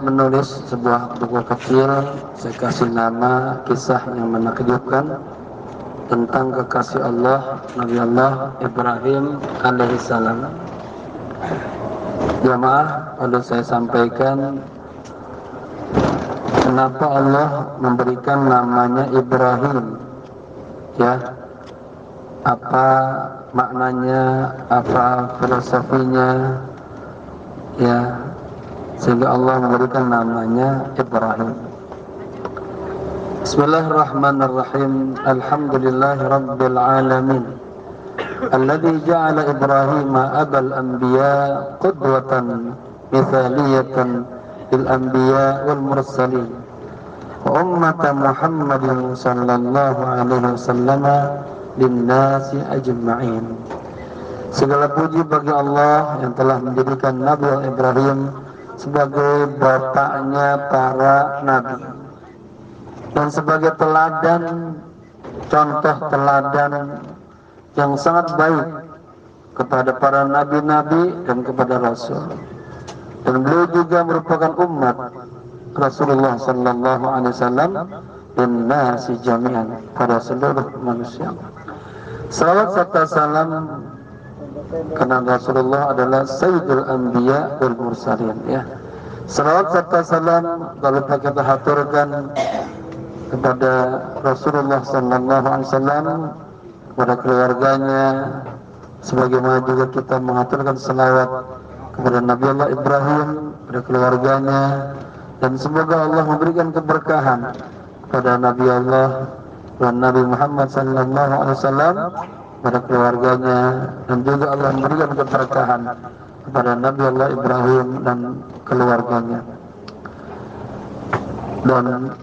menulis sebuah buku kecil, saya kasih nama Kisah yang Menakjubkan tentang kekasih Allah Nabi Allah Ibrahim alaihissalam. Jamaah, perlu saya sampaikan kenapa Allah memberikan namanya Ibrahim, ya, apa maknanya, apa filosofinya, ya, sehingga Allah memberikan namanya Ibrahim. Bismillahirrahmanirrahim. Alhamdulillahirabbil alamin. Alladzi ja'ala Ibrahim abal anbiya qudwatan mithaliyatan lil anbiya wal mursalin wa ummata Muhammadin sallallahu alaihi wasallam linnasi ajma'in. Segala puji bagi Allah yang telah menjadikan Nabi Ibrahim sebagai bapaknya para nabi dan sebagai teladan, contoh teladan yang sangat baik kepada para nabi-nabi dan kepada Rasul. Dan beliau juga merupakan umat Rasulullah sallallahu alaihi wasallam dan nasi jami'an, pada seluruh manusia. Salawat serta salam karena Rasulullah adalah Sayyidul Anbiya wal Mursalin, ya. Salawat serta salam kalau kita haturkan kepada Rasulullah sallallahu alaihi wasallam, kepada keluarganya, sebagaimana juga kita mengaturkan salawat kepada Nabi Allah Ibrahim, kepada keluarganya, dan semoga Allah memberikan keberkahan kepada Nabi Allah dan Nabi Muhammad sallallahu alaihi wasallam, pada keluarganya, dan juga Allah memberikan keberkahan kepada Nabi Allah Ibrahim dan keluarganya. Dan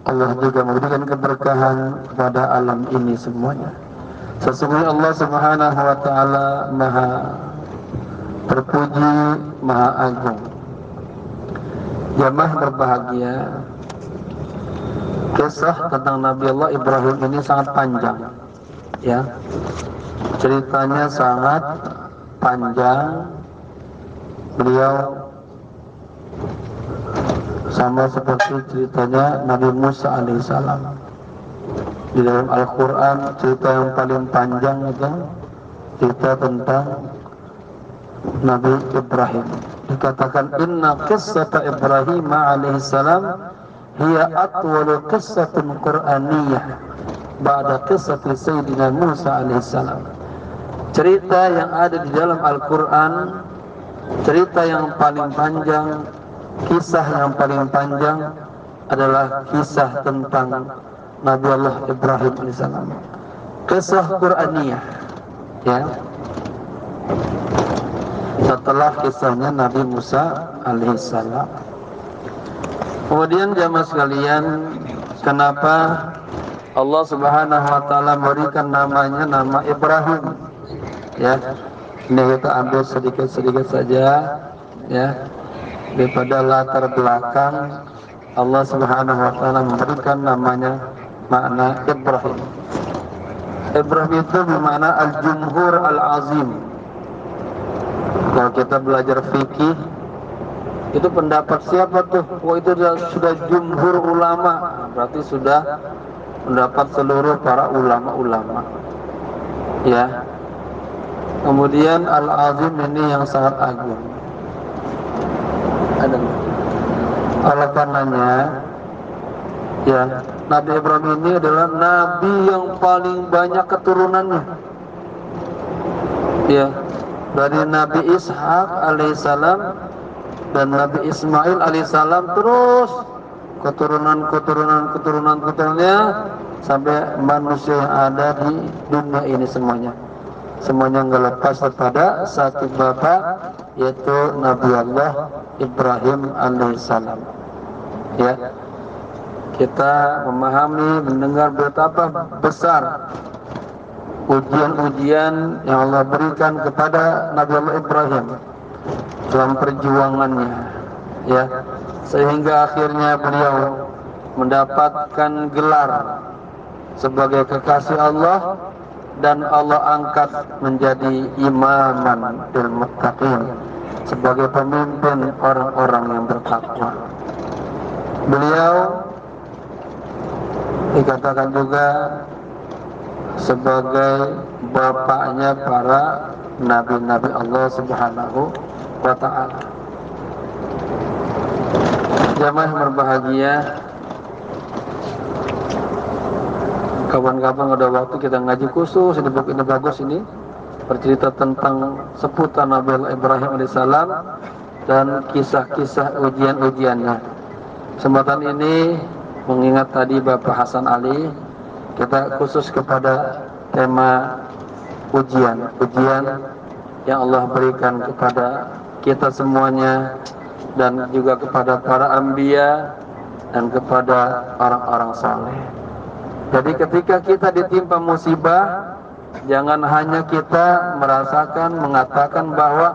Allah juga memberikan keberkahan kepada alam ini semuanya. Sesungguhnya Allah Subhanahu wa taala Maha terpuji, Maha agung. Jamaah berbahagia, kisah tentang Nabi Allah Ibrahim ini sangat panjang, ya. Ceritanya sangat panjang. Beliau sama seperti ceritanya Nabi Musa alaihissalam. Di dalam Al-Quran cerita yang paling panjang itu cerita tentang Nabi Ibrahim. Dikatakan inna qissata Ibrahim alaihissalam hiya atwalu qissatin Qur'aniyah ba'da qissati Sayyidina Musa alaihissalam. Cerita yang ada di dalam Al-Quran, cerita yang paling panjang, kisah yang paling panjang adalah kisah tentang Nabi Allah Ibrahim alaihissalam. Kisah Qur'aniyah, ya. Setelah kisahnya Nabi Musa alaihissalam. Kemudian jamaah sekalian, kenapa Allah Subhanahu wa taala memberikan namanya nama Ibrahim? Ya. Ini kita ambil sedikit-sedikit saja, ya. Daripada latar belakang Allah Subhanahu wa taala memberikan namanya makna Ibrahim. Ibrahim itu bermakna al-jumhur al-azim. Kalau kita belajar fikih, itu pendapat siapa tuh? Oh, itu sudah jumhur ulama, berarti sudah pendapat seluruh para ulama-ulama, ya. Kemudian al-azim ini yang sangat agung. Ada. Oleh karenanya, ya, Nabi Ibrahim ini adalah nabi yang paling banyak keturunannya. Ya, dari Nabi Ishak alaihissalam dan Nabi Ismail alaihissalam, terus keturunannya sampai manusia yang ada di dunia ini semuanya nggak lepas daripada satu bapak, yaitu Nabi Allah Ibrahim alaihissalam. Ya, kita memahami, mendengar betapa besar ujian-ujian yang Allah berikan kepada Nabi Allah Ibrahim dalam perjuangannya, ya, sehingga akhirnya beliau mendapatkan gelar sebagai kekasih Allah dan Allah angkat menjadi imaman lil muttaqin, sebagai pemimpin orang-orang yang bertakwa. Beliau dikatakan juga sebagai bapaknya para nabi-nabi Allah Subhanahu wa ta'ala. Jamaah yang berbahagia, kawan-kawan ada waktu kita ngaji khusus di buku ini bagus ini, bercerita tentang seputar Nabi Ibrahim alaihissalam dan kisah-kisah ujian-ujiannya. Kesempatan ini mengingat tadi Bapak Hasan Ali, kita khusus kepada tema ujian yang Allah berikan kepada kita semuanya dan juga kepada para anbiya dan kepada orang-orang saleh. Jadi ketika kita ditimpa musibah, jangan hanya kita merasakan, mengatakan bahwa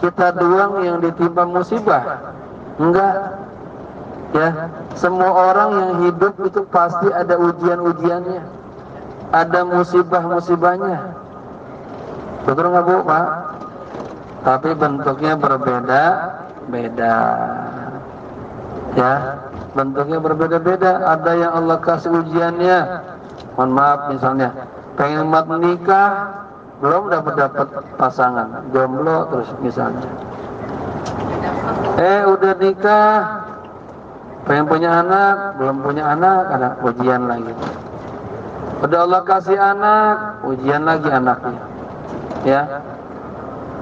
kita doang yang ditimpa musibah. Enggak. Ya, semua orang yang hidup itu pasti ada ujian-ujiannya, ada musibah-musibahnya. Betul nggak Bu, Pak? Tapi bentuknya berbeda-beda. Ya, bentuknya berbeda-beda. Ada yang Allah kasih ujiannya. Mohon maaf, misalnya pengen menikah, belum dapat pasangan, jomblo terus misalnya. Udah nikah, pengen punya anak, belum punya anak, ada ujian lagi. Udah Allah kasih anak, ujian lagi anaknya. Ya,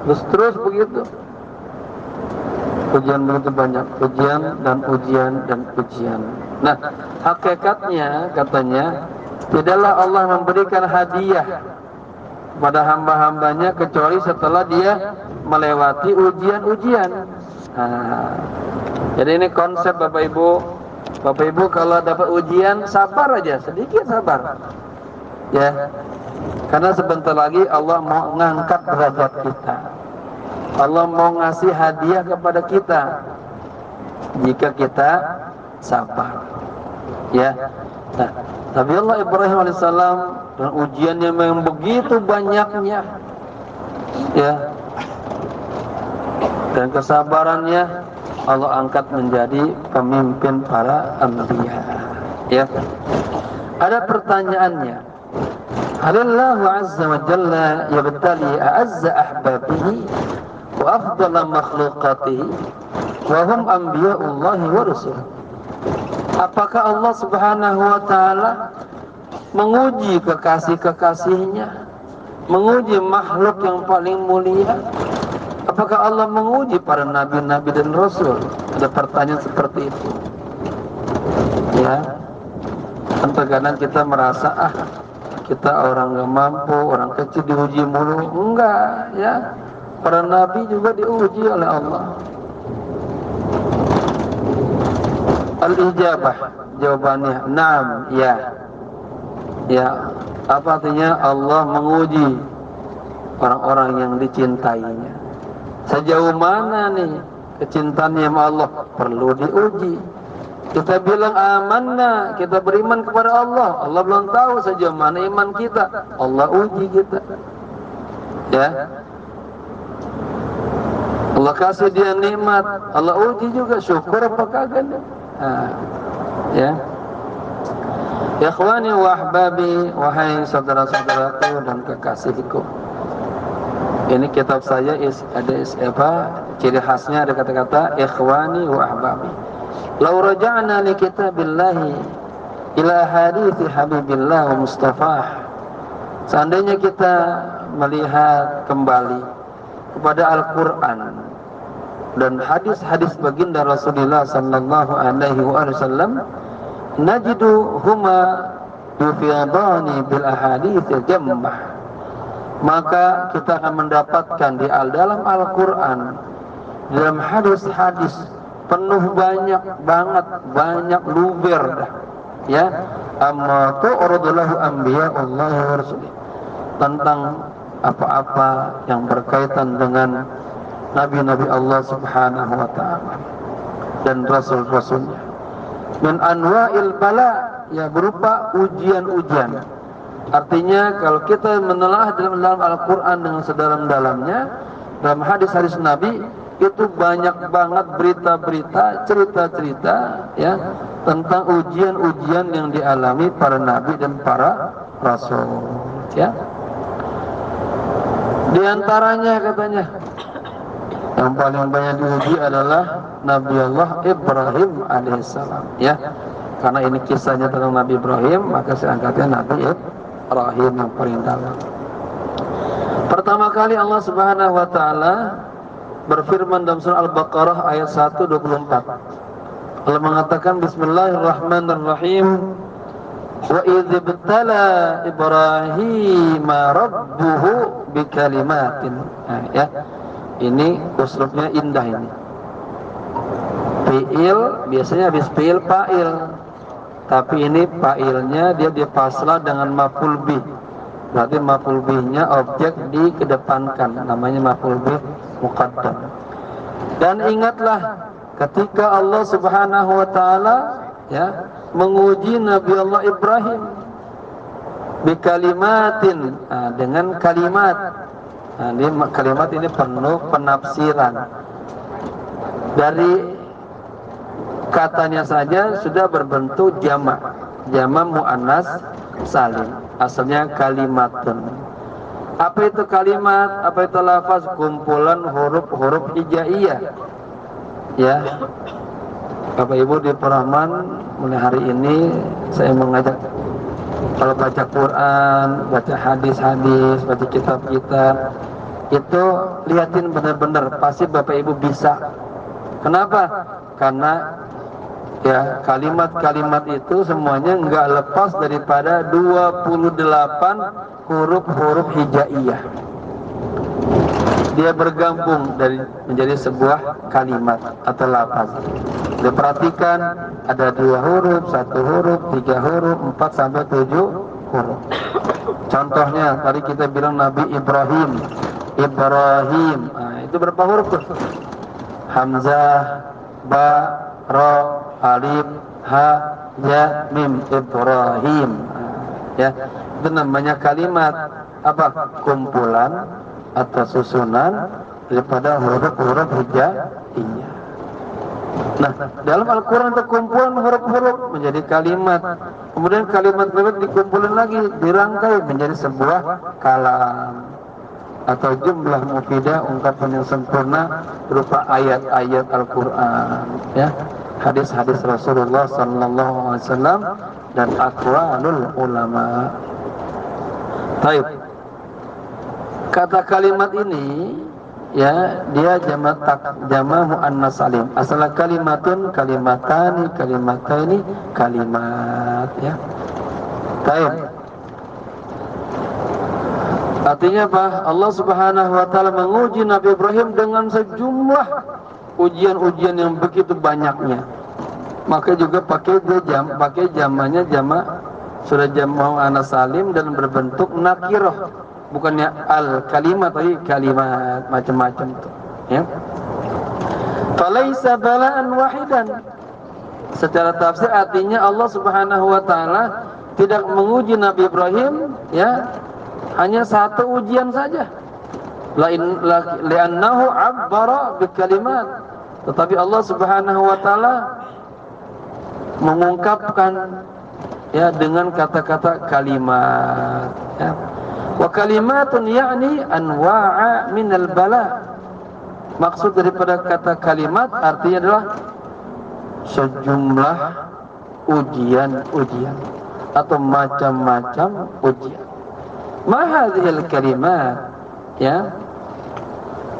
terus begitu. Ujian begitu banyak, ujian dan ujian dan ujian. Nah, hakikatnya katanya tidaklah Allah memberikan hadiah pada hamba-hambanya kecuali setelah dia melewati ujian-ujian. Nah, jadi ini konsep Bapak Ibu kalau dapat ujian sabar aja, sedikit sabar. Ya. Karena sebentar lagi Allah mau ngangkat derajat kita. Allah mau ngasih hadiah kepada kita jika kita sabar. Ya. Nah, Nabi Allah Ibrahim alaihissalam dan ujiannya memang begitu banyaknya. Ya. Dan kesabarannya Allah angkat menjadi pemimpin para anbiya. Ya. Ada pertanyaannya. Halallahu azza wa jalla yabtali a'azza ahbabihi wa afdala makhluqatihi wa hum anbiya'ullahi wa rusul. Apakah Allah Subhanahu wa taala menguji kekasih-kekasihnya, menguji makhluk yang paling mulia? Apakah Allah menguji para nabi-nabi dan rasul? Ada pertanyaan seperti itu. Ya. Terkadang kita merasa kita orang nggak mampu, orang kecil diuji mulu. Enggak, ya. Para nabi juga diuji oleh Allah. Al-ijabah, jawabannya na'am, ya. Ya, apa artinya? Allah menguji orang-orang yang dicintainya. Sejauh mana nih kecintaannya sama Allah? Perlu diuji. Kita bilang amanna, kita beriman kepada Allah. Allah belum tahu sejauh mana iman kita. Allah uji kita. Ya. Allah kasih dia nikmat, Allah uji juga, syukur apa kagak? Ya. Ya ikhwani wa ahbabi, wahai saudara-saudaraku dan kekasihku. Ini kitab saya ada ciri khasnya, ada kata-kata ikhwani wa ahbabi. Lau raja'na li kitabillahi ila hadithi habibillah wa mustafah. Seandainya kita melihat kembali kepada Al-Quran dan hadis-hadis baginda Rasulullah sallallahu alaihi wasallam, najidu huma yufidani bil ahadithil jammah. Maka kita akan mendapatkan di dalam Al-Quran, dalam hadis-hadis penuh banyak luber dah. Ya, amma tu'radullahu anbiya'ullah wa rasulih, tentang apa-apa yang berkaitan dengan nabi-nabi Allah Subhanahu wa taala dan rasul-rasulnya. Min anwa'il bala, ya berupa ujian-ujian. Artinya kalau kita menelaah dalam Al-Quran dengan sedalam-dalamnya, dalam hadis-hadis Nabi, itu banyak banget berita-berita, cerita-cerita ya tentang ujian-ujian yang dialami para nabi dan para rasul ya. Di antaranya katanya yang paling banyak diuji adalah Nabi Allah Ibrahim alaihissalam ya. Karena ini kisahnya tentang Nabi Ibrahim, maka saya angkatnya Nabi Ibrahim yang paling dalam. Pertama kali Allah Subhanahu wa taala berfirman dalam surah Al-Baqarah ayat 124. Allah mengatakan bismillahirrahmanirrahim. Wa idz ibtala Ibrahim rabbuhu bikalimatin. Nah, ya. Ini uslubnya indah ini. Fi'il biasanya habis fi'il fa'il. Tapi ini fa'ilnya dia difaslah dengan maf'ul bih. Berarti maf'ul bihnya objek dikedepankan, namanya maf'ul bih muqaddam. Dan ingatlah ketika Allah Subhanahu wa taala ya menguji Nabi Allah Ibrahim bikalimatin, dengan kalimat. Kalimat ini penuh penafsiran. Dari katanya saja sudah berbentuk jamak muannas salim. Asalnya kalimatun. Apa itu kalimat? Apa itu lafaz? Kumpulan huruf-huruf hijaiyah. Ya. Bapak Ibu di Peraman mulai hari ini saya mengajak kalau baca Quran, baca hadis-hadis, baca kitab-kitab itu lihatin benar-benar pasti Bapak Ibu bisa. Kenapa? Karena ya kalimat-kalimat itu semuanya enggak lepas daripada 28 huruf-huruf hijaiyah. Dia bergabung menjadi sebuah kalimat atau lafaz. Diperhatikan ada 2 huruf, 1 huruf, 3 huruf, 4 sampai 7 huruf. Contohnya tadi kita bilang Nabi Ibrahim. Nah, itu berapa huruf tuh? Hamzah, ba, ra, alif, ha, ya, mim. Ibrahim. Ya, itu namanya kalimat apa? Kumpulan atau susunan daripada huruf-huruf hijaiyah. Nah, dalam Al-Quran ada kumpulan huruf-huruf menjadi kalimat. Kemudian kalimat-kalimat dikumpulkan lagi, dirangkai menjadi sebuah kalam atau jumlah mufidah, ungkapan yang sempurna berupa ayat-ayat Al-Quran, ya, hadis-hadis Rasulullah sallallahu alaihi wasallam dan aqwalul ulama. Baik. Kata kalimat ini ya dia jama' muannas salim. Asal kalimatun, kalimatani, kalimataini, kalimat ya. Baik. Artinya apa? Allah Subhanahu wa taala menguji Nabi Ibrahim dengan sejumlah ujian-ujian yang begitu banyaknya. Maka juga pakai jamannya jama' sudah jama' muannas salim dan berbentuk nakirah. Bukannya al-kalimat tapi kalimat macam-macam itu ya. Falaisa bala'an wahidan. Secara tafsir artinya Allah Subhanahu wa taala tidak menguji Nabi Ibrahim ya hanya satu ujian saja. Li'annahu 'abbara bikalimat. Tetapi Allah Subhanahu wa taala mengungkapkan ya dengan kata-kata kalimat ya. Wa kalimatun ya'ni anwa'a minal bala. Maksud daripada kata kalimat artinya adalah sejumlah ujian-ujian atau macam-macam ujian. Ma hadhil kalimat ya.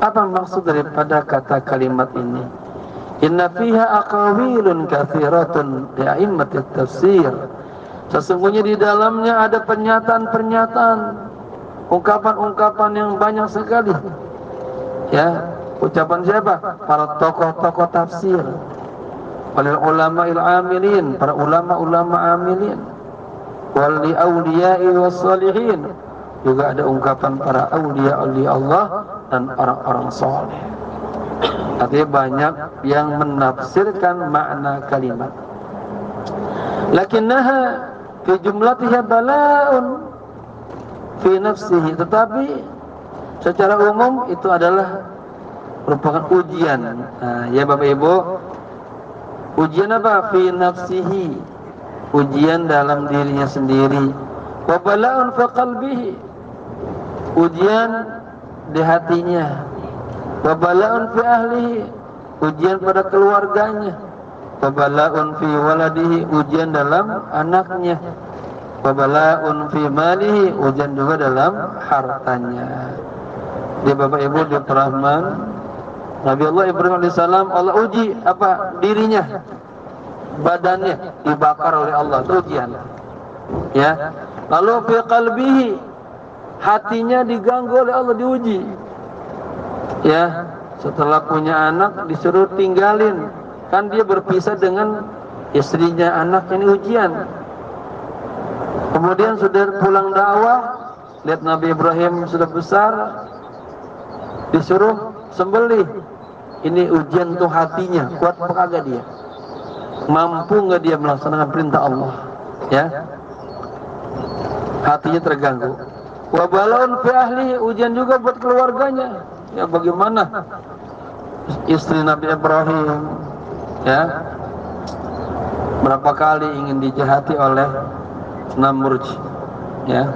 Apa maksud daripada kata kalimat ini? Inna fiha aqawilun katsiratun li a'immatit tafsir. Sesungguhnya di dalamnya ada pernyataan-pernyataan, ungkapan-ungkapan yang banyak sekali. Ya, ucapan siapa? Para tokoh-tokoh tafsir. Walil ulama'il amilin, para ulama-ulama amilin. Wal li awliya'i was salihin. Juga ada ungkapan para awliya Allah dan orang-orang saleh. Artinya banyak yang menafsirkan makna kalimat. Lakinnaha fi jumlatiha bala'un fi nafsihi, tetapi secara umum itu adalah merupakan ujian. Nah, ya Bapak Ibu, ujian apa? Fi nafsihi, ujian dalam dirinya sendiri. Wa bala'un fi qalbihi, ujian di hatinya. Wa bala'un fi ahlihi, ujian pada keluarganya. Wa bala'un fi waladihi, ujian dalam anaknya. Wa bala'un fi malihi, ujian juga dalam hartanya. Di Bapak Ibu di Rahman, Nabi Allah Ibrahim alaihissalam Allah uji apa? Dirinya, badannya dibakar oleh Allah, itu ujian. Ya. Lalu fi qalbihi, hatinya diganggu oleh Allah, diuji. Ya, setelah punya anak disuruh tinggalin, kan dia berpisah dengan istrinya, anaknya, ini ujian. Kemudian sudah pulang dakwah, lihat Nabi Ibrahim sudah besar, disuruh sembelih. Ini ujian tuh hatinya, kuat apa kagak dia? Mampu nggak dia melaksanakan perintah Allah? Ya, hatinya terganggu. Wa bala'un fi ahlihi, ujian juga buat keluarganya. Ya, bagaimana istri Nabi Ibrahim, ya, berapa kali ingin dijahati oleh Namrud, ya.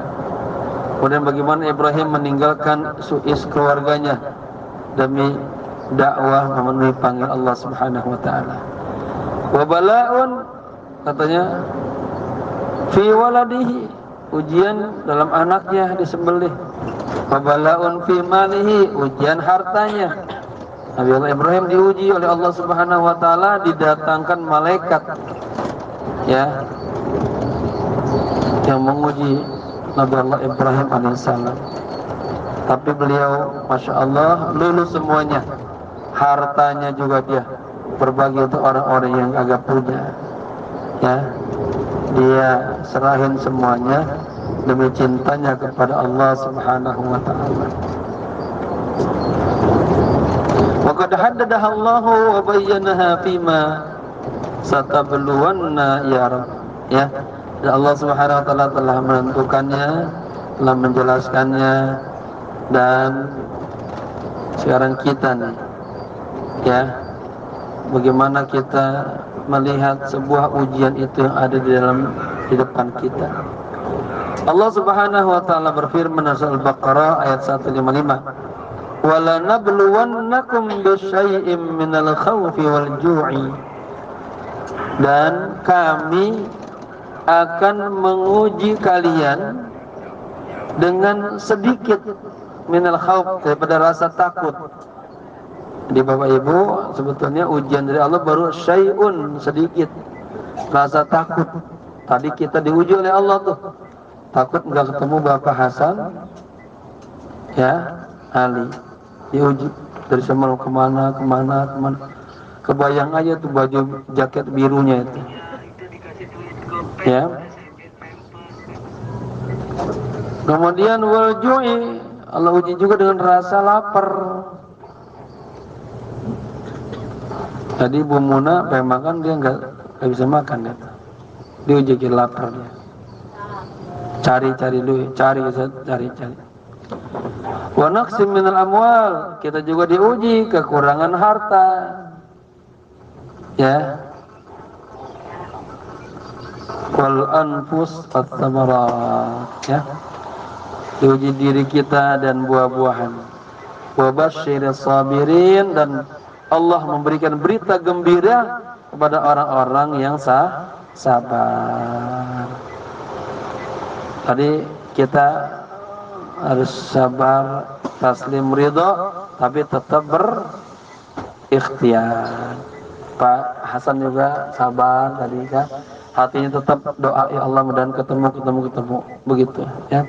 Kemudian bagaimana Ibrahim meninggalkan Suis keluarganya demi dakwah memenuhi panggilan Allah Subhanahu wa taala. Wa bala'un, katanya, fi waladihi, ujian dalam anaknya disembelih. Wa bala'un fi malihi, ujian hartanya. Nabi Allah Ibrahim diuji oleh Allah Subhanahu wa taala, didatangkan malaikat, ya, yang menguji Nabi Allah Ibrahim alaihissalam. Tapi beliau, masya Allah, lulus semuanya. Hartanya juga dia berbagi untuk orang-orang yang agak punya. Ya, dia serahin semuanya demi cintanya kepada Allah Subhanahu wa taala. Wa qad haddadaha Allahu wa bayyanaha fima satabluwanna ya Rabb. Ya, dan Allah Subhanahu wa taala telah menentukannya, telah menjelaskannya, dan sekarang kita nih, ya, bagaimana kita melihat sebuah ujian itu yang ada di depan kita. Allah Subhanahu wa taala berfirman dalam Al-Baqarah ayat 155, "Wa lanabluwannakum bisyai'im minal khaufi wal ju'i." Dan kami akan menguji kalian dengan sedikit minal khauf, daripada rasa takut. Di Bapak Ibu, sebetulnya ujian dari Allah baru syai'un, sedikit, rasa takut. Tadi kita diuji oleh Allah tuh, takut nggak ketemu Bapak Hasan, ya, Ali, diuji dari semalam kemana. Kebayang aja tuh baju jaket birunya itu, ya. Kemudian wal ju'i, Allah uji juga dengan rasa lapar. Tadi Bu Muna pengen makan, dia nggak bisa makan, dia uji lapar dia. Cari dulu, cari. Wa naqsim minal amwal, kita juga diuji kekurangan harta, ya. Wal anfus at-thamarat, ya, diuji diri kita dan buah-buahan. Wa basyiris sabirin, dan Allah memberikan berita gembira kepada orang-orang yang sabar. Tadi kita harus sabar, taslim, ridho, tapi tetap berikhtiar. Pak Hasan juga sabar tadi kan, hatinya tetap doa, ya Allah mudah-mudahan ketemu begitu, ya.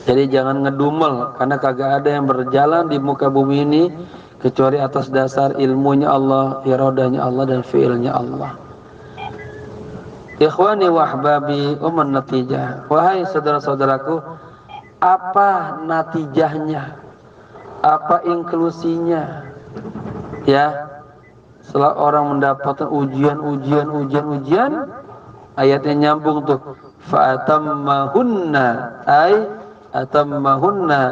Jadi jangan ngedumel, karena kagak ada yang berjalan di muka bumi ini kecuali atas dasar ilmunya Allah, iradanya Allah, dan fiilnya Allah. Ikhwani wa ahbabi, natijah. Wahai saudara-saudaraku, apa natijahnya? Apa inklusinya? Ya, setelah orang mendapatkan ujian, ayatnya nyambung tuh. Fa'atammahunna, ay atammahunna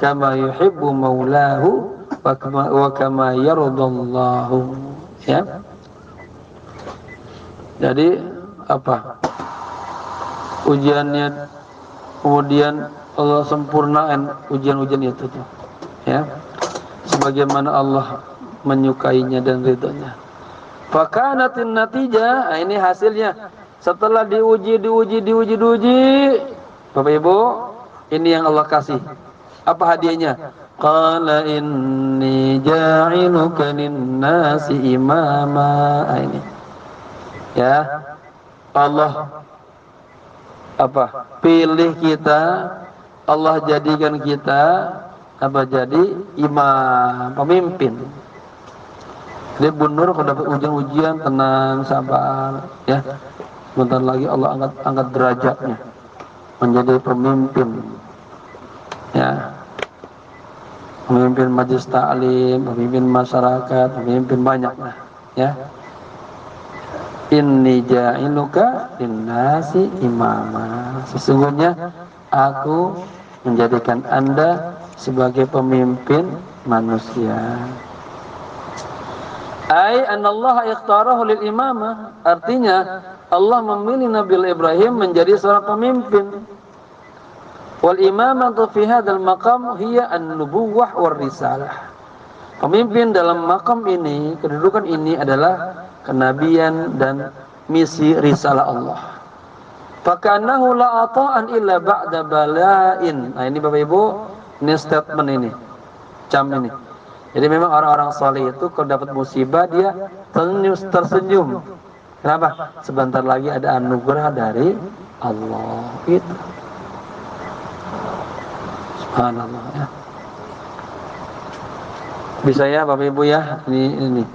kama yuhibbu maulahu wa kama yardallahu, ya. Jadi apa? Ujiannya kemudian Allah sempurnakan ujian-ujian itu tuh, ya. Sebagaimana Allah menyukainya dan ridhonya. Fakanatin natijah, ini hasilnya. Setelah diuji, Bapak Ibu, ini yang Allah kasih. Apa hadiahnya? Qala inni ja'iluka lin-nasi imama. Ini. Ya. Allah apa? Pilih kita, Allah jadikan kita apa, jadi imam, pemimpin. Jadi Bu Nur kalau dapat ujian-ujian tenang, sabar, ya. Sebentar lagi Allah angkat derajatnya menjadi pemimpin, ya. Pemimpin majelis ta'lim, pemimpin masyarakat, pemimpin banyak lah, ya. Inni ja'iluka linnasi imama. Sesungguhnya aku menjadikan Anda sebagai pemimpin manusia. Ai anallaha ikhtarahu lil imamah, artinya Allah memilih Nabi Ibrahim menjadi seorang pemimpin. Wal imamatu fi hadzal maqam hiya an-nubuwwah war risalah. Pemimpin dalam makam ini, kedudukan ini adalah kenabian dan misi risalah Allah. Fakanahu la ata'an illa ba'da bala'in. Nah, ini Bapak Ibu, ini statement ini. Cam ini. Jadi memang orang-orang saleh itu kalau dapat musibah dia tersenyum. Kenapa? Sebentar lagi ada anugerah dari Allah. Itu. Subhanallah, ya. Bisa ya Bapak Ibu ya, ini.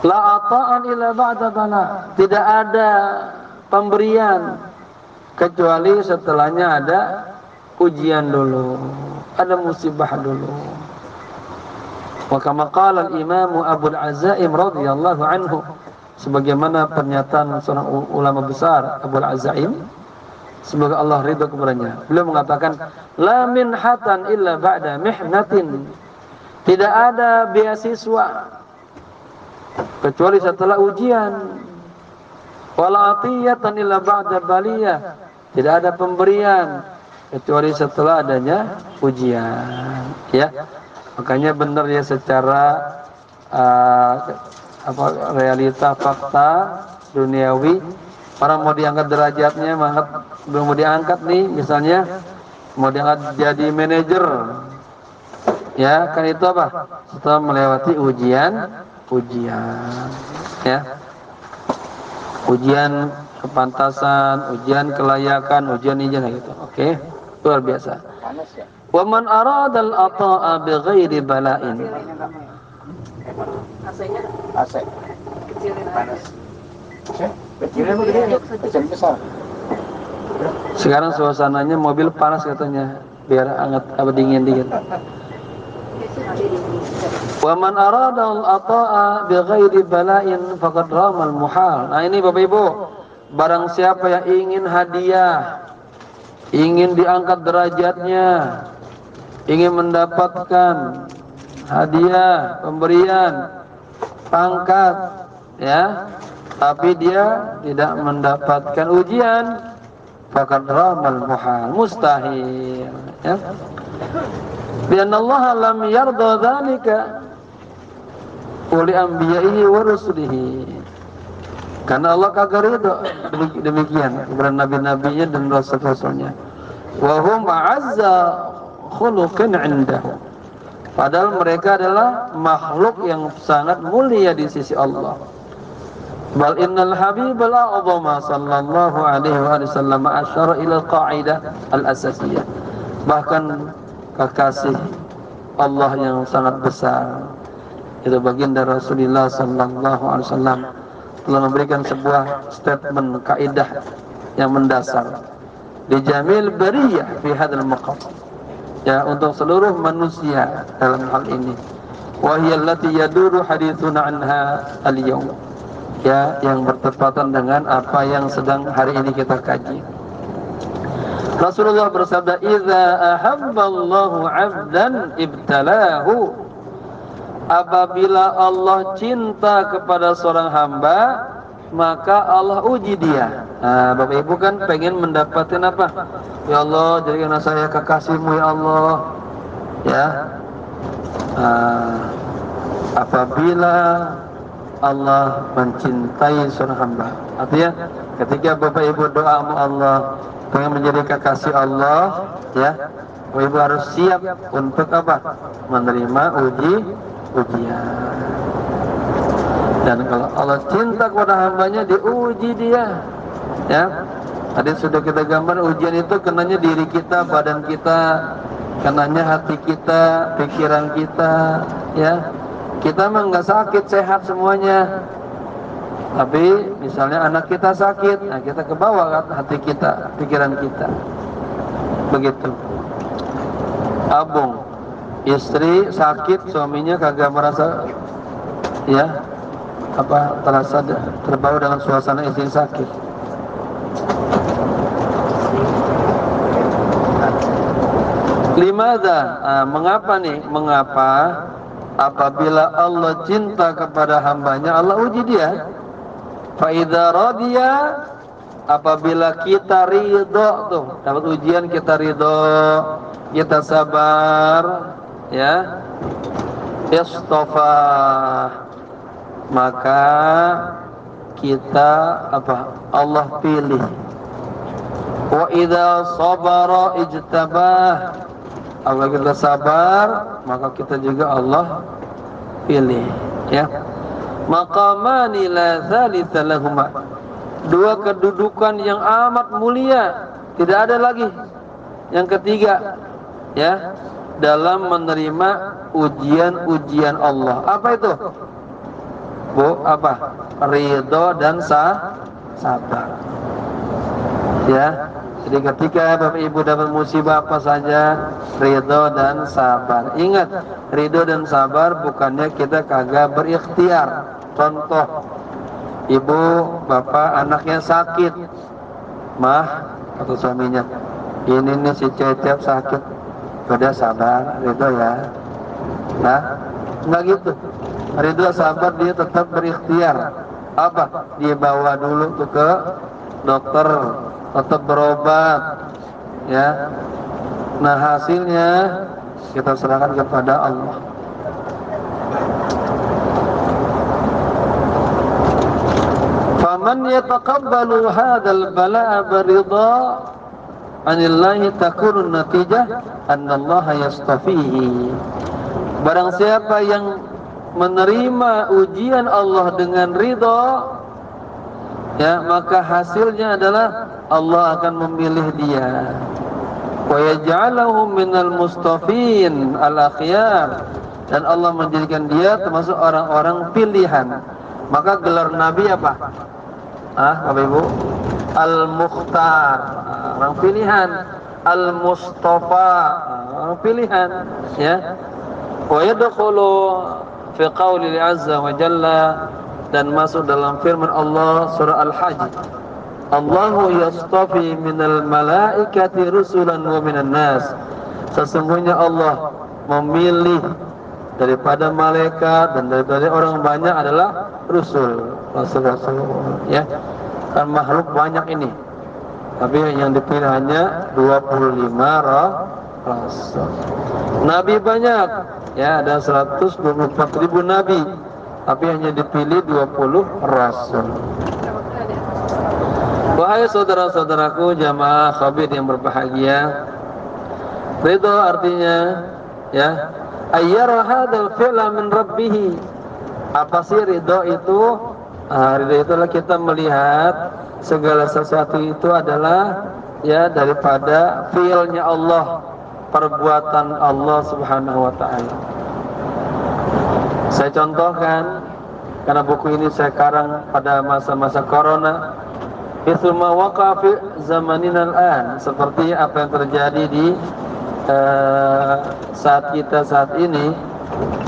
La ata'an illa ba'da bala. Tidak ada pemberian kecuali setelahnya ada ujian dulu, ada musibah dulu. Wa kama qala al-Imam Abu al-Azaim radhiyallahu anhu, sebagaimana pernyataan seorang ulama besar Abu al-Azaim, semoga Allah ridha kepadanya. Beliau mengatakan, la minhatan illa ba'da mihnatin. Tidak ada beasiswa kecuali setelah ujian. Wala atiyatan illa ba'da baliyah. Tidak ada pemberian kecuali setelah adanya ujian, ya. Makanya benar ya, secara realita fakta duniawi, orang mau diangkat derajatnya, belum mau diangkat nih, misalnya mau diangkat jadi manajer, ya kan, itu apa? Setelah melewati ujian, ya, ujian kepantasan, ujian kelayakan, ujian gitu. Oke, luar biasa. Wa man arada al-ata'a bighairi bala'in. AC. Kecilin panas. Kecilin besar. Sekarang suasananya mobil panas katanya, biar hangat apa dingin dingin. Wa man arada al-ata'a bighairi bala'in faqad rama al-muhal. Nah, ini Bapak Ibu, barang siapa yang ingin hadiah, ingin diangkat derajatnya, ingin mendapatkan hadiah, pemberian, pangkat, ya, tapi dia tidak mendapatkan ujian, faqad ramal muhal, mustahil, ya. Bianna Allah lam yarda dzalika li anbiya'ihi wa rusulihi. Karena Allah kagak ridho demikian kepada nabi-nabinya dan rasul-rasulnya. Wa hum a'azza khuluqin 'indahu. Padahal mereka adalah makhluk yang sangat mulia di sisi Allah. Bal innal habibal a'zama sallallahu alaihi wasallam asyara ila al-qa'idah al-asasiyah. Bahkan kekasih Allah yang sangat besar, itu baginda Rasulullah sallallahu alaihi wasallam, telah memberikan sebuah statement kaidah yang mendasar di jamil bariyah fi hadzal maqam, ya, untuk seluruh manusia dalam hal ini. Wa hiya allati yaduru haditsuna anha al-yawm, ya, yang bertepatan dengan apa yang sedang hari ini kita kaji. Rasulullah bersabda, "Idza ahabballahu 'abdan ibtalahu apabila Allah cinta kepada seorang hamba, maka Allah uji dia. Nah, Bapak Ibu kan pengen mendapatkan apa? Ya Allah, jadikan saya kekasihmu ya Allah. Ya. Apabila Allah mencintai seorang hamba, artinya ketika Bapak Ibu doa sama Allah pengen menjadi kekasih Allah, ya, Bapak Ibu harus siap untuk apa? Menerima ujian. Dan kalau Allah cinta kepada hambanya, diuji dia. Ya, tadi sudah kita gambar ujian itu kenanya diri kita, badan kita, kenanya hati kita, pikiran kita. Ya, kita mah nggak sakit, sehat semuanya. Tapi misalnya anak kita sakit, nah kita kebawa kan hati kita, pikiran kita. Begitu. Abung, istri sakit, suaminya kagak merasa, ya, apa terasa terbawa dengan suasana istri sakit. Limada? Mengapa nih? Mengapa apabila Allah cinta kepada hambanya, Allah uji dia. Faida radiya, apabila kita ridho, tuh dapat ujian, kita ridho, kita sabar, ya, istofa, maka kita apa? Allah pilih. Wa idza sabara ijtabah, apabila kita sabar, maka kita juga Allah pilih. Ya. Maqamani la thalitha lahuma, dua kedudukan yang amat mulia, tidak ada lagi yang ketiga, ya, dalam menerima ujian-ujian Allah. Apa itu? Bu, apa? Ridho dan sabar. Ya. Jadi ketika Bapak Ibu dapat musibah apa saja, ridho dan sabar. Ingat, ridho dan sabar bukannya kita kagak berikhtiar. Contoh, ibu, bapak, anaknya sakit, mah, atau suaminya, ini nih si Cecep sakit, udah sabar, ridho ya. Nah, nggak gitu. Ridho sabar dia tetap berikhtiar. Apa? Dia bawa dulu tuh ke dokter, tetap berobat, ya. Nah, hasilnya kita serahkan kepada Allah. Faman yataqabbalu hadzal bala'a biridha anillahi takunun natijah annallaha yastafihi. Barang siapa yang menerima ujian Allah dengan ridha, ya, maka hasilnya adalah Allah akan memilih dia. Wa yaj'aluhu minal mustafin al-akhyar, dan Allah menjadikan dia termasuk orang-orang pilihan. Maka gelar Nabi apa? Bapak Ibu, Al-Mukhtar, orang pilihan. Al-Mustafa, orang pilihan, ya. Wa yadkhulu fi qouli azza wa jalla, dan masuk dalam firman Allah surah Al-Hajj, Allahu yastafi minal malaikati rusulan wa minan nas. Sesungguhnya Allah memilih daripada malaikat dan daripada orang banyak adalah rasul, rasul, ya. Kan makhluk banyak ini, tapi yang dipilih hanya 25 rasul. Nabi banyak, ya, ada 124.000 nabi, tapi hanya dipilih 20 rasul. Wahai saudara-saudaraku jamaah khabir yang berbahagia, ridho artinya, ya, ayyara hadzal fi'la min rabbih. Apa sih ridho itu? Ridho itulah kita melihat segala sesuatu itu adalah, ya, daripada fi'ilnya Allah, perbuatan Allah Subhanahu wa taala. Saya contohkan, karena buku ini saya karang pada masa-masa corona. Itsuma waqa fi zamanina al-an, seperti apa yang terjadi di saat kita saat ini,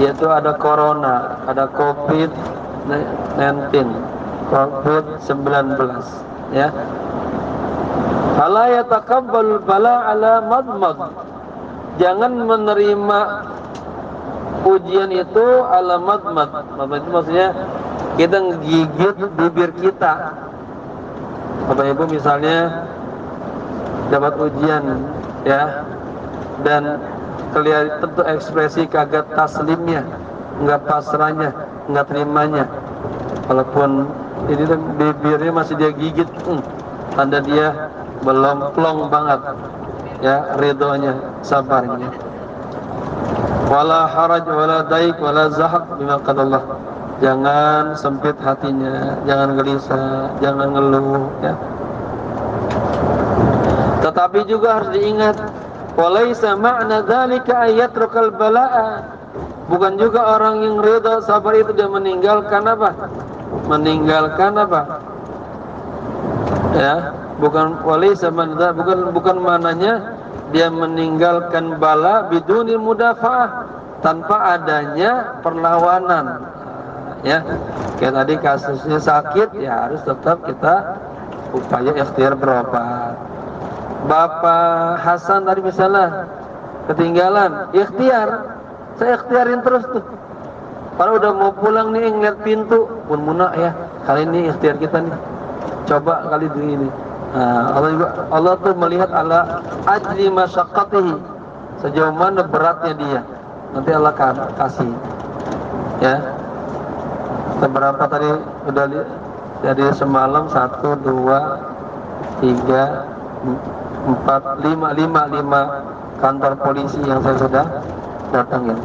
yaitu ada corona, ada COVID-19, ya. Fala yataqabbalul bala ala madmad, jangan menerima ujian itu alamat itu maksudnya kita ngegigit bibir kita. Bapak Ibu misalnya dapat ujian ya, dan kelihatan tentu ekspresi kagak taslimnya, enggak pasrahnya, enggak terimanya, walaupun ini bibirnya masih dia gigit, tanda dia belum plong banget ya, ridhonya, sabarnya. Wala haraj wala daik wala zahak bima qadallah. Jangan sempit hatinya, jangan gelisah, jangan ngeluh ya. Tetapi juga harus diingat, walaisa ma'na dzalika ayatrukal bala'a. Bukan juga orang yang ridha sabar itu dia meninggalkan apa? Meninggalkan apa? Ya, bukan walaisa ma'na, bukan mananya dia meninggalkan bala bidunil mudafa'ah, tanpa adanya perlawanan. Ya, kayak tadi kasusnya sakit, ya harus tetap kita upaya ikhtiar berobat. Bapak Hasan tadi misalnya ketinggalan, ikhtiar, saya ikhtiarin terus tuh. Kalau udah mau pulang nih ngeliat pintu, pun munak ya, kali ini ikhtiar kita nih, coba kali ini. Nah, Allah tuh melihat ala ajli masyaqqatihi, sejauh mana beratnya dia, nanti Allah kasih. Ya, seberapa tadi udah lihat? Jadi semalam 1, 2, 3, 4, 5 kantor polisi yang saya sudah datangin.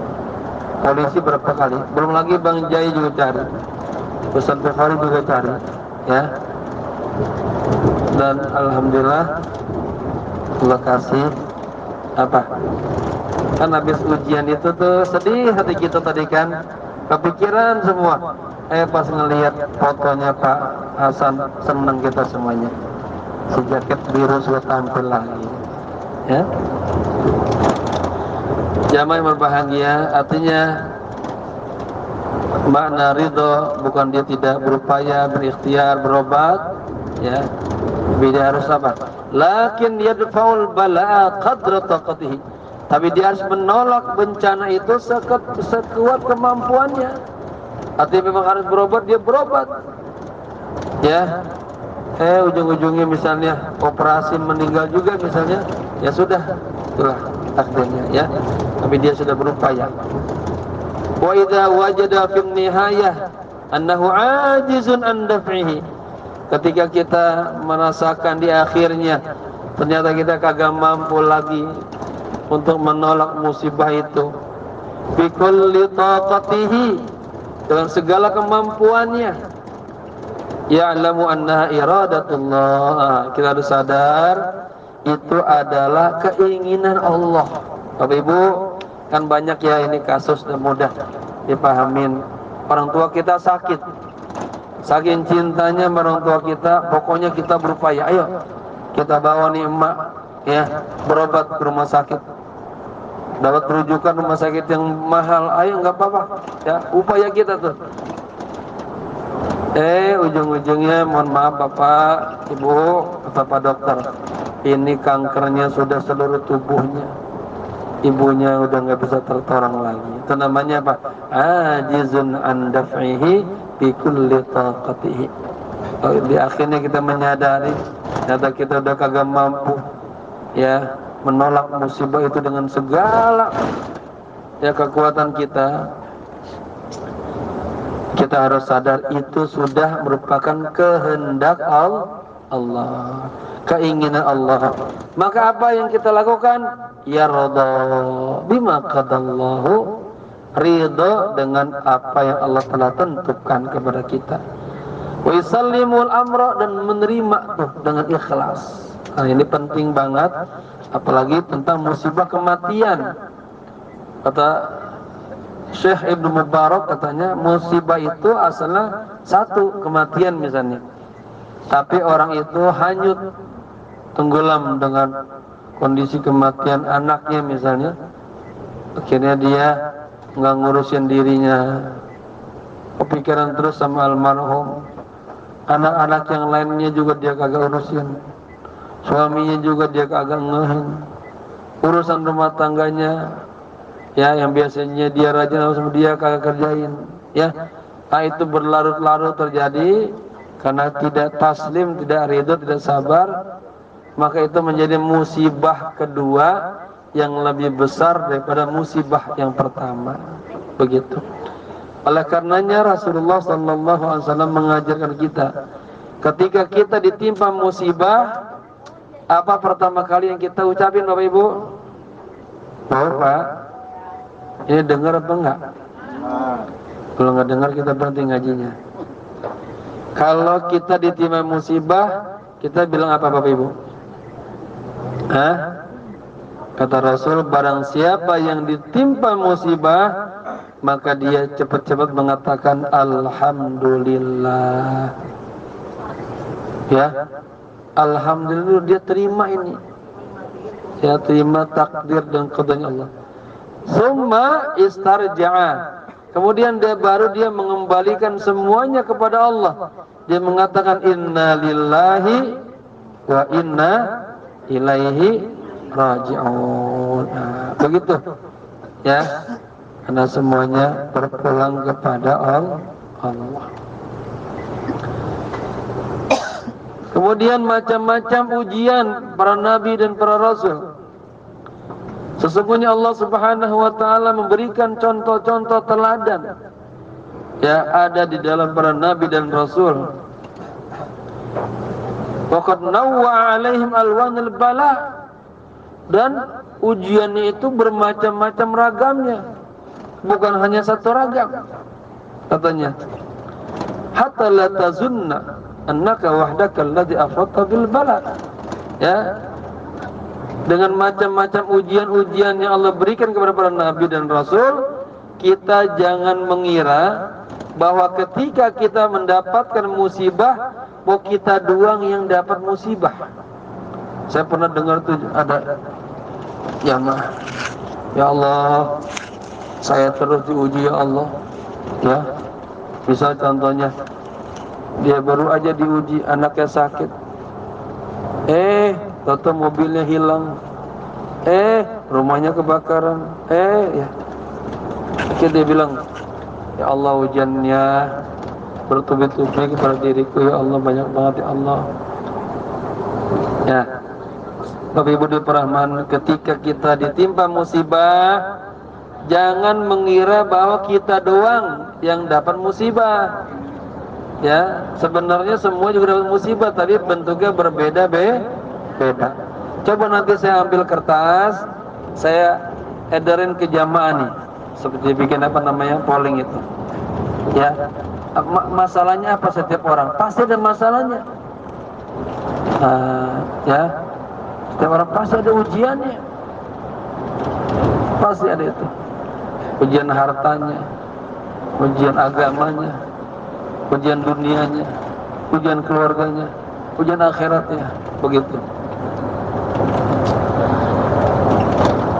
Polisi berapa kali? Belum lagi Bang Jai juga cari, Ustaz Bukhari juga cari, ya. Dan alhamdulillah Allah kasih apa? Kan habis ujian itu tuh sedih hati kita tadi kan, kepikiran semua. Pas ngelihat fotonya Pak Hasan, senang kita semuanya. Si jaket biru sudah tampil lagi, ya. Jamaah yang berbahagia, artinya makna ridho bukan dia tidak berupaya, berikhtiar, berobat, ya. Tapi dia harus apa? Lakin yadfaul bala'a qadra taqatihi. Tapi dia harus menolak bencana itu sekuat kemampuannya. Artinya memang harus berobat, dia berobat, ya. Ujung-ujungnya misalnya operasi meninggal juga misalnya, ya sudah, itulah takdirnya, ya. Tapi dia sudah berupaya. Wa idza wajada fi nihayah annahu ajizun an daf'ihi. Ketika kita merasakan di akhirnya ternyata kita kagak mampu lagi untuk menolak musibah itu, bi kulli taqatihi, dengan segala kemampuannya, ya'lamu annaha iradatullah, kita harus sadar itu adalah keinginan Allah. Bapak Ibu, kan banyak ya ini kasus dan mudah dipahamin. Orang tua kita sakit, saking cintanya orang tua kita, pokoknya kita berupaya, ayo kita bawa nih emak, ya, berobat ke rumah sakit. Dapat rujukan rumah sakit yang mahal, ayo nggak apa-apa, ya, upaya kita tuh. Ujung-ujungnya mohon maaf Bapak, Ibu, kata Pak Dokter, ini kankernya sudah seluruh tubuhnya, ibunya udah nggak bisa tertolong lagi. Itu namanya apa? Ajizun an daf'ihi bi kulli taqatihi. Di akhirnya kita menyadari ternyata kita udah kagak mampu, ya, menolak musibah itu dengan segala, ya, kekuatan kita. Kita harus sadar itu sudah merupakan kehendak Allah, keinginan Allah. Maka apa yang kita lakukan? Ya radha bima qadallahu, ridha dengan apa yang Allah telah tentukan kepada kita. Wa yusallimul amra, dan menerima tuh dengan ikhlas. Nah, ini penting banget, apalagi tentang musibah kematian. Kata Syekh Ibnu Mubarak, katanya musibah itu asalnya satu, kematian misalnya, tapi orang itu hanyut, tenggelam dengan kondisi kematian anaknya misalnya, akhirnya dia nggak ngurusin dirinya, kepikiran terus sama almarhum. Anak-anak yang lainnya juga dia kagak urusin, suaminya juga dia kagak ngehin, urusan rumah tangganya, Ya, yang biasanya dia rajin langsung dia kagak kerjain, ya. Nah, itu berlarut-larut terjadi karena tidak taslim, tidak ridho, tidak sabar, maka itu menjadi musibah kedua yang lebih besar daripada musibah yang pertama. Begitu. Oleh karenanya Rasulullah sallallahu alaihi wasallam mengajarkan kita, ketika kita ditimpa musibah, apa pertama kali yang kita ucapin, Bapak Ibu? Pak, ini dengar apa enggak? Kalau nggak dengar kita berhenti ngajinya. Kalau kita ditimpa musibah, kita bilang apa, Bapak Ibu? Hah? Kata Rasul, barang siapa yang ditimpa musibah, maka dia cepat-cepat mengatakan alhamdulillah. Ya, alhamdulillah, dia terima ini. Ya, terima takdir dan qadanya Allah. Summa istarja'a. Kemudian dia mengembalikan semuanya kepada Allah. Dia mengatakan inna lillahi wa inna ilaihi raji'un. Nah, begitu. Ya. Karena semuanya berpulang kepada Allah. Kemudian macam-macam ujian para nabi dan para rasul. Sesungguhnya Allah Subhanahu wa taala memberikan contoh-contoh teladan, ya, ada di dalam para nabi dan rasul. Waqad nawwa 'alaihim alwanul bala, dan ujiannya itu bermacam-macam ragamnya, bukan hanya satu ragam. Katanya, hatta la tazunna annaka wahdaka alladhi afradta bil bala. Ya, dengan macam-macam ujian-ujian yang Allah berikan kepada para nabi dan rasul, kita jangan mengira bahwa ketika kita mendapatkan musibah, bahwa kita doang yang dapat musibah. Saya pernah dengar tuh ada jamaah, ya Allah, saya terus diuji ya Allah. Ya, misal contohnya, dia baru aja diuji, anaknya sakit, tahu mobilnya hilang, rumahnya kebakaran, ya. Akhirnya dia bilang, ya Allah, ujiannya bertubi-tubi kepada diriku, ya Allah, banyak banget ya Allah. Ya, Bapak Ibu dirahmati, ketika kita ditimpa musibah, jangan mengira bahwa kita doang yang dapat musibah. Ya, sebenarnya semua juga dapat musibah, tapi bentuknya berbeda-beda. Coba nanti saya ambil kertas, saya edarin ke jamaah nih, seperti bikin apa namanya, polling itu. Ya, masalahnya apa setiap orang? Pasti ada masalahnya. Ya, setiap orang pasti ada ujiannya, pasti ada itu. Ujian hartanya, ujian agamanya, ujian dunianya, ujian keluarganya, ujian akhiratnya, begitu.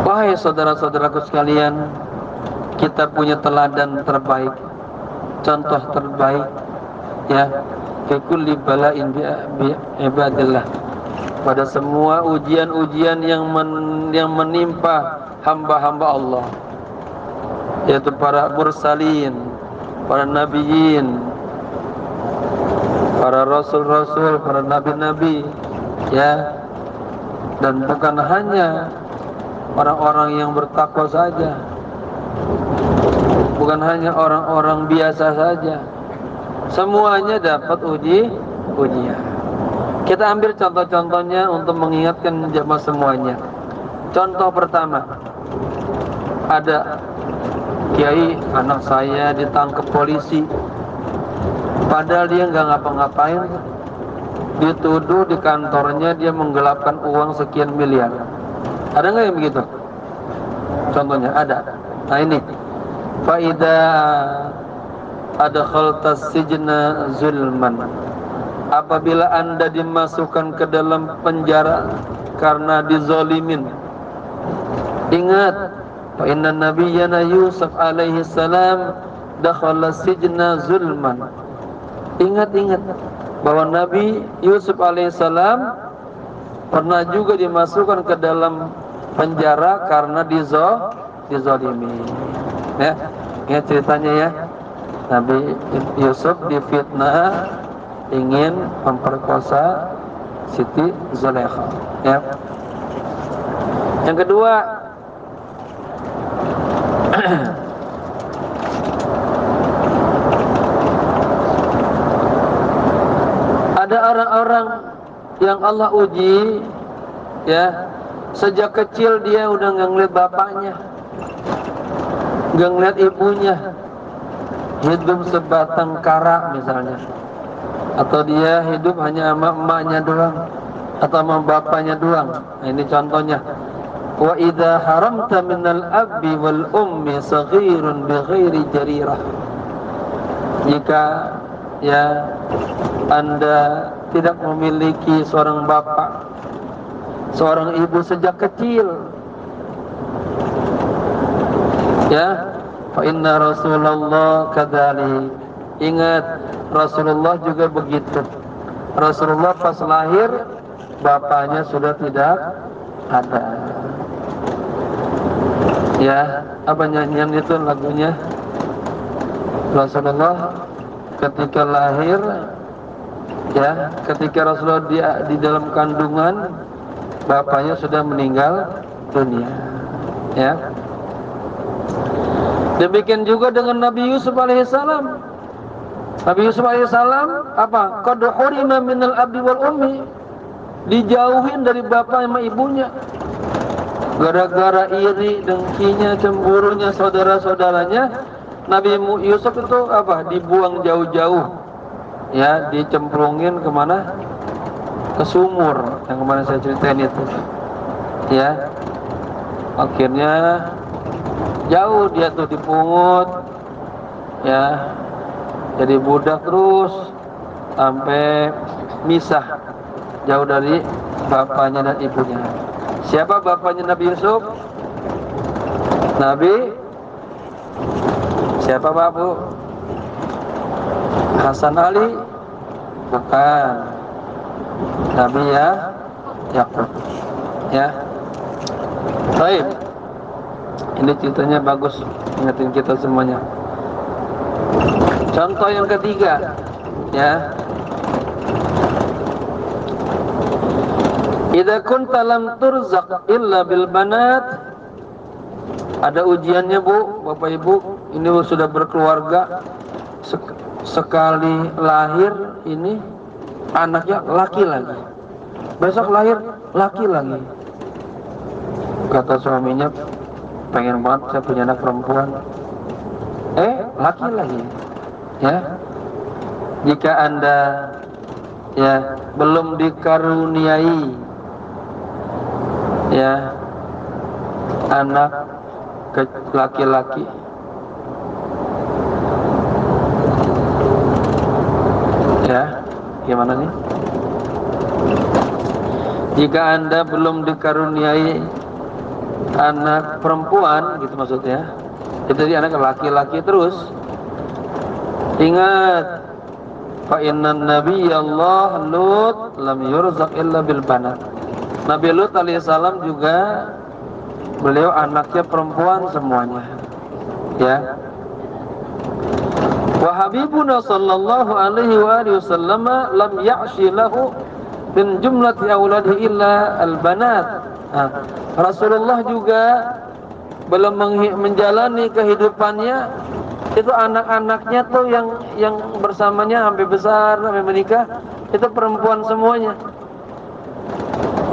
Wahai saudara-saudaraku sekalian, kita punya teladan terbaik, contoh terbaik, ya, fi kulli bala'in bi ibadillah, pada semua ujian-ujian yang menimpa hamba-hamba Allah, yaitu para mursalin, para nabiyin, para rasul-rasul, para nabi-nabi, ya. Dan bukan hanya orang-orang yang bertakwa saja, bukan hanya orang-orang biasa saja, semuanya dapat ujian. Kita ambil contoh-contohnya untuk mengingatkan jemaah semuanya. Contoh pertama, ada kiai, anak saya ditangkap polisi, padahal dia nggak ngapa-ngapain, dituduh di kantornya dia menggelapkan uang sekian miliar. Ada nggak yang begitu? Contohnya ada. Nah ini, faida adkhaltas sijna zulman, apabila anda dimasukkan ke dalam penjara karena dizolimin, ingat, fa inna nabiyyana Yusuf alaihi salam dakhala sijna zulman. Ingat bahwa Nabi Yusuf alaihissalam pernah juga dimasukkan ke dalam penjara karena dizalimi. Ya, ingat ceritanya ya. Nabi Yusuf difitnah ingin memperkosa Siti Zulaikha. Ya. Yang kedua, ada orang-orang yang Allah uji, ya, sejak kecil dia udah nggak ngeliat bapaknya, nggak ngeliat ibunya, hidup sebatang kara misalnya, atau dia hidup hanya sama emaknya doang atau sama bapaknya doang. Nah, ini contohnya. Wa idza haramta minal abi wal ummi saghirun bighairi jarirah. Jika ya Anda tidak memiliki seorang bapak, seorang ibu sejak kecil, ya, fa inna Rasulullah kadzalik. Ingat, Rasulullah juga begitu. Rasulullah pas lahir bapaknya sudah tidak ada. Ya, apa nyanyian itu lagunya? Rasulullah ketika lahir, ya, ketika Rasulullah di dalam kandungan, bapaknya sudah meninggal dunia. Ya. Demikian juga dengan Nabi Yusuf alaihissalam. Nabi Yusuf alaihissalam apa? Qad hurima minal abdi wal ummi. Dijauhin dari bapak sama ibunya. Gara-gara iri, dengkinya, cemburunya saudara-saudaranya, Nabi Yusuf itu apa? Dibuang jauh-jauh. Ya, dicemplungin kemana? Ke sumur yang kemarin saya ceritain itu. Ya. Akhirnya jauh dia tuh dipungut. Ya. Jadi budak terus sampai misah jauh dari bapaknya dan ibunya. Siapa bapaknya Nabi Yusuf? Nabi siapa Pak Bu? Hasan Ali? Bukan. Nabi ya Yakub. Ya. Baik. Ini ceritanya bagus, ingetin kita semuanya. Contoh yang ketiga, ya. Idza kunta lam turzaq illa bil banat. Ada ujiannya Bu, Bapak Ibu. Ini sudah berkeluarga, sekali lahir ini anaknya laki lagi. Besok lahir laki lagi. Kata suaminya, pengen banget saya punya anak perempuan. Laki lagi. Ya. Jika Anda ya belum dikaruniai ya anak laki-laki, ya gimana nih? Jika Anda belum dikaruniai anak perempuan, gitu maksudnya, jadi anak laki-laki terus, ingat, fa innan nabiyallah Lut lam yurzaq illa bil banat. Nabi Lut alaihissalam juga beliau anaknya perempuan semuanya. Ya. Wa habibuna sallallahu alaihi wasallam lam ya'shi lahu min jumlati auladihi illa al banat. Rasulullah juga belum menjalani kehidupannya itu anak-anaknya tuh yang bersamanya sampai besar sampai menikah itu perempuan semuanya.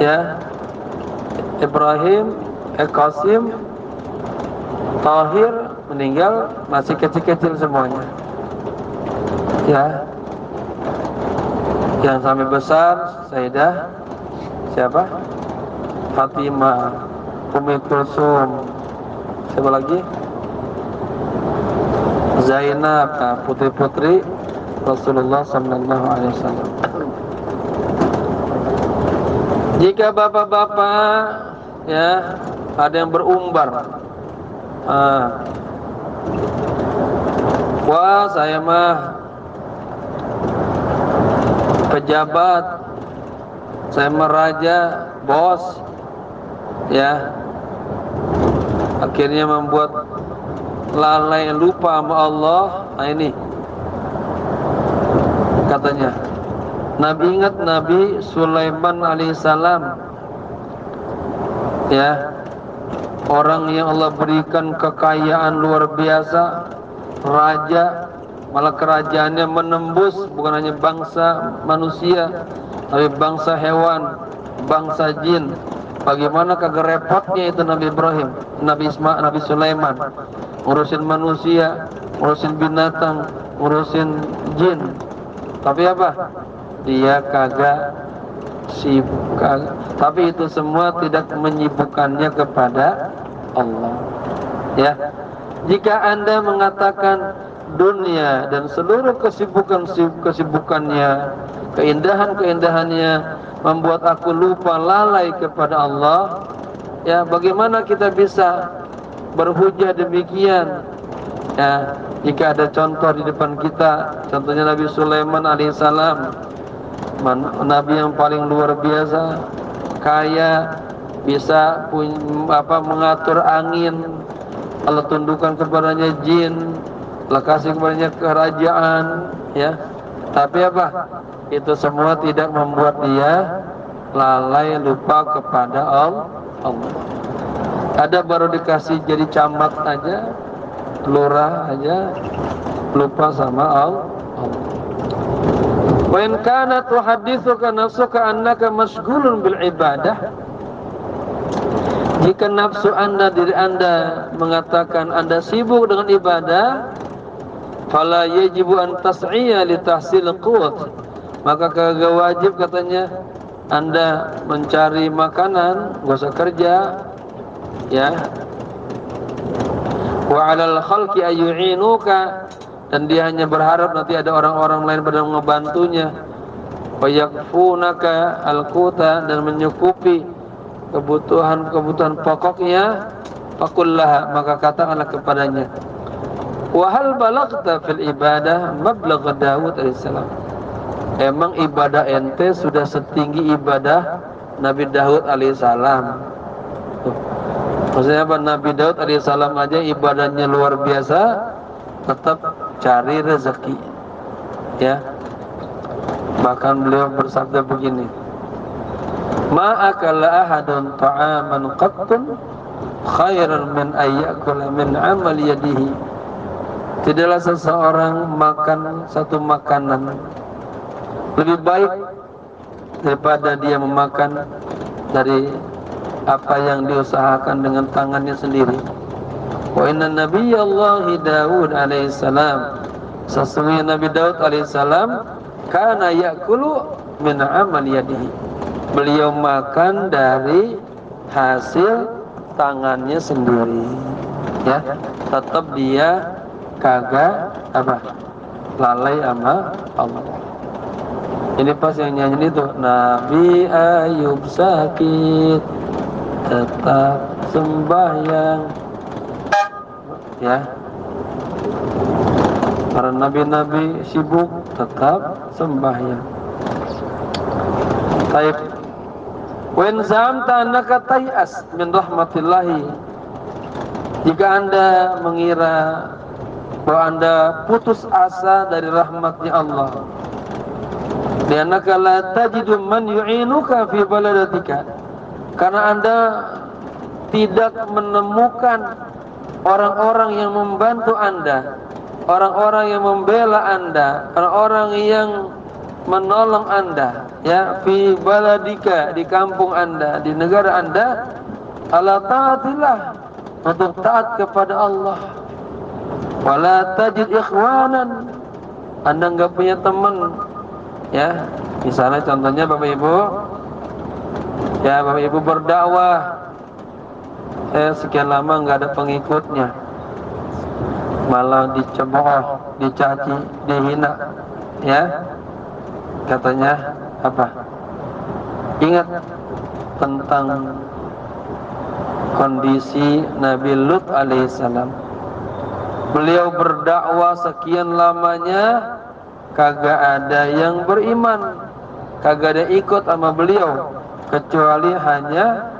Ya, Ibrahim, Qasim, Tahir meninggal masih kecil-kecil semuanya. Ya, yang sampai besar Sayyidah siapa? Fatimah, Ummi Kulsum, siapa lagi? Zainab, putri-putri Rasulullah sallallahu alaihi wasallam. Jika bapak-bapak ya ada yang berumbar, wah saya mah pejabat, saya mah raja, bos, ya, akhirnya membuat lalai, lupa sama Allah. Nah ini katanya, Nabi ingat Nabi Sulaiman alaihissalam, ya, orang yang Allah berikan kekayaan luar biasa, raja, malah kerajaannya menembus bukan hanya bangsa manusia, tapi bangsa hewan, bangsa jin. Bagaimana kagak repotnya itu Nabi Ibrahim, Nabi Ismail, Nabi Sulaiman, ngurusin manusia, ngurusin binatang, ngurusin jin. Tapi apa? Dia kagak sibuk. Tapi itu semua tidak menyibukkannya kepada Allah. Ya, jika Anda mengatakan dunia dan seluruh kesibukannya, keindahan-keindahannya membuat aku lupa, lalai kepada Allah, ya bagaimana kita bisa berhujah demikian? Ya, jika ada contoh di depan kita, contohnya Nabi Sulaiman alaihissalam, Nabi yang paling luar biasa, kaya, bisa mengatur angin, Allah tundukkan kepadanya jin, Allah kasih kepadanya kerajaan, ya. Tapi apa? Itu semua tidak membuat dia lalai, lupa kepada Allah. Ada baru dikasih jadi camat aja, lurah aja, lupa sama Allah. Wa in kanat tuhaddithuka nafsuka annaka mashghulun bil ibadah. Jika nafsu Anda, diri Anda mengatakan Anda sibuk dengan ibadah, fala yajibu an tas'iya li tahsil quwwat, maka kagak wajib katanya Anda mencari makanan, enggak usah kerja, ya. Wa 'alal khalqi ayyu'inuka, dan dia hanya berharap nanti ada orang-orang lain pada membantunya. Wa yakfunaka al-quta, dan menyukupi kebutuhan pokoknya. Faqullaha, maka katakanlah kepadanya, wa hal balagta fil ibadah mablagh Daud alaihissalam. Emang ibadah ente sudah setinggi ibadah Nabi Daud alaihissalam? Maksudnya apa? Nabi Daud alaihissalam aja ibadahnya luar biasa, tetap cari rezeki, ya. Bahkan beliau bersabda begini, ma akala ahadun ta'aman qattun khairan min ayyakula min amal yadihi. Tidaklah seseorang makan satu makanan lebih baik daripada dia memakan dari apa yang diusahakan dengan tangannya sendiri. Wa inna nabiyallahi Daud alaihissalam, sesungguhnya Nabi Daud alaihissalam, kana yakulu min amal yadihi, beliau makan dari hasil tangannya sendiri, ya. Tetap dia kagak lalai sama Allah. Ini pas yang nyanyi itu, Nabi Ayub sakit tetap sembahyang, ya. Para nabi-nabi sibuk tetap sembahyang. Baik. Wen zamta annaka tayas min rahmatillahi, jika Anda mengira bahwa Anda putus asa dari rahmatnya Allah, li'annaka la tajidu man yu'inuka fi baladatika, karena Anda tidak menemukan orang-orang yang membantu Anda, orang-orang yang membela Anda, orang-orang yang menolong Anda, ya, fi baladika, di kampung Anda, di negara Anda, ala taatillah, untuk taat kepada Allah. Wala tajid ikhwanan, Anda enggak punya teman, ya. Misalnya contohnya Bapak Ibu, ya, Bapak Ibu berdakwah, sekian lama enggak ada pengikutnya, malah dicemooh, dicaci, dihina, ya. Katanya apa? Ingat tentang kondisi Nabi Lut alaihissalam. Beliau berdakwah sekian lamanya, kagak ada yang beriman, kagak ada ikut sama beliau, kecuali hanya,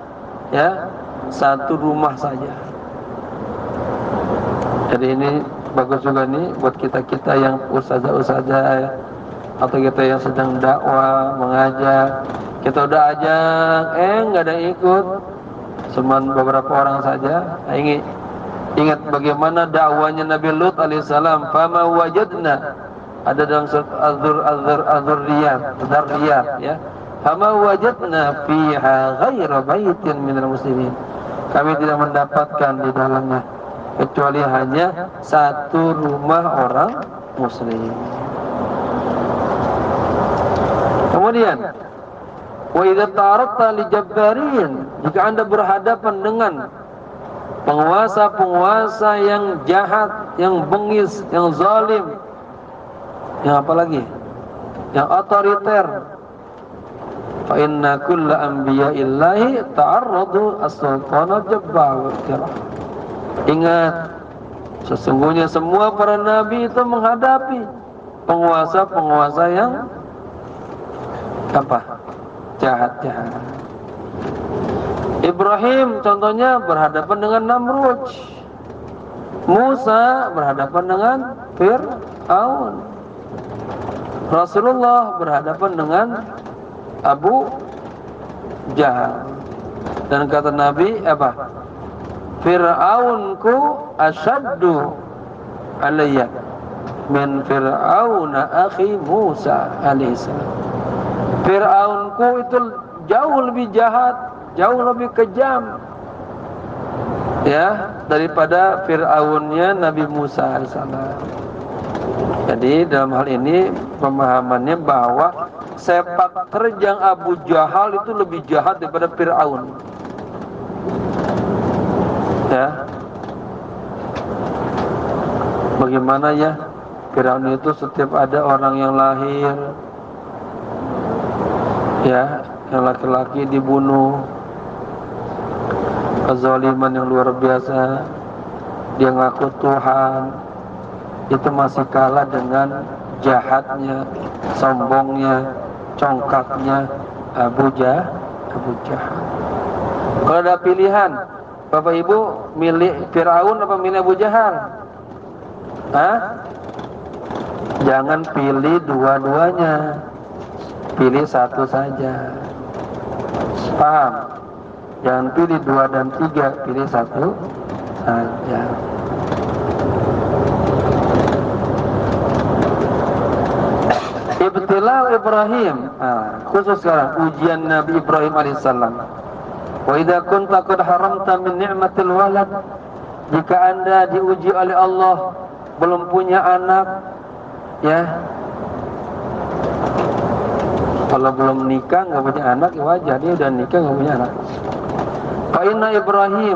ya, satu rumah saja. Jadi ini bagus juga nih buat kita-kita yang ustazah-ustazah atau kita yang sedang dakwah, mengajak. Kita udah ajak, nggak ada yang ikut, cuman beberapa orang saja. Ingat bagaimana dakwanya Nabi Lut alaihissalam. Fama wajadna, ada dalam surat Az-Dzurriyat ya. Fama wajadna fiha ghaira baitin minal muslimin. Kami tidak mendapatkan di dalamnya kecuali hanya satu rumah orang muslim. Kemudian, wa idza ta'arrafta li jabbarin, jika Anda berhadapan dengan penguasa-penguasa yang jahat, yang bengis, yang zalim, yang apa lagi? Yang otoriter. Fa inna kulla anbiya'illahi ta'arradu as-sultana jabbar. Ingat, sesungguhnya semua para nabi itu menghadapi penguasa-penguasa yang apa? Jahat-jahat. Ibrahim contohnya berhadapan dengan Namrud. Musa berhadapan dengan Fir'aun. Rasulullah berhadapan dengan Abu Jahal. Dan kata Nabi apa? Fir'aunku asyaddu alayya min Fir'auna akhi Musa alaihissalam. Fir'aunku itu jauh lebih jahat, jauh lebih kejam ya daripada Fir'aunnya Nabi Musa alaihissalam. Jadi dalam hal ini pemahamannya bahwa sepak terjang Abu Jahal itu lebih jahat daripada Fir'aun. Ya, bagaimana ya Fir'aun itu setiap ada orang yang lahir ya, yang laki-laki dibunuh, kezaliman yang luar biasa. Dia ngaku Tuhan, itu masih kalah dengan jahatnya, sombongnya, congkaknya Abu Jahal. Kalau ada pilihan, Bapak Ibu milih Fir'aun apa milih Abu Jahal? Jangan pilih dua-duanya, pilih satu saja. Paham? Jangan pilih 2 dan 3, pilih satu saja. Ibtila Ibrahim, khusus sekarang ujian Nabi Ibrahim alaihissalam. Wa idza kunta qad haramta min ni'matil walad, jika Anda diuji oleh Allah belum punya anak ya, kalau belum nikah nggak punya anak ya wajar, dia udah nikah nggak punya anak. Fa inna Ibrahim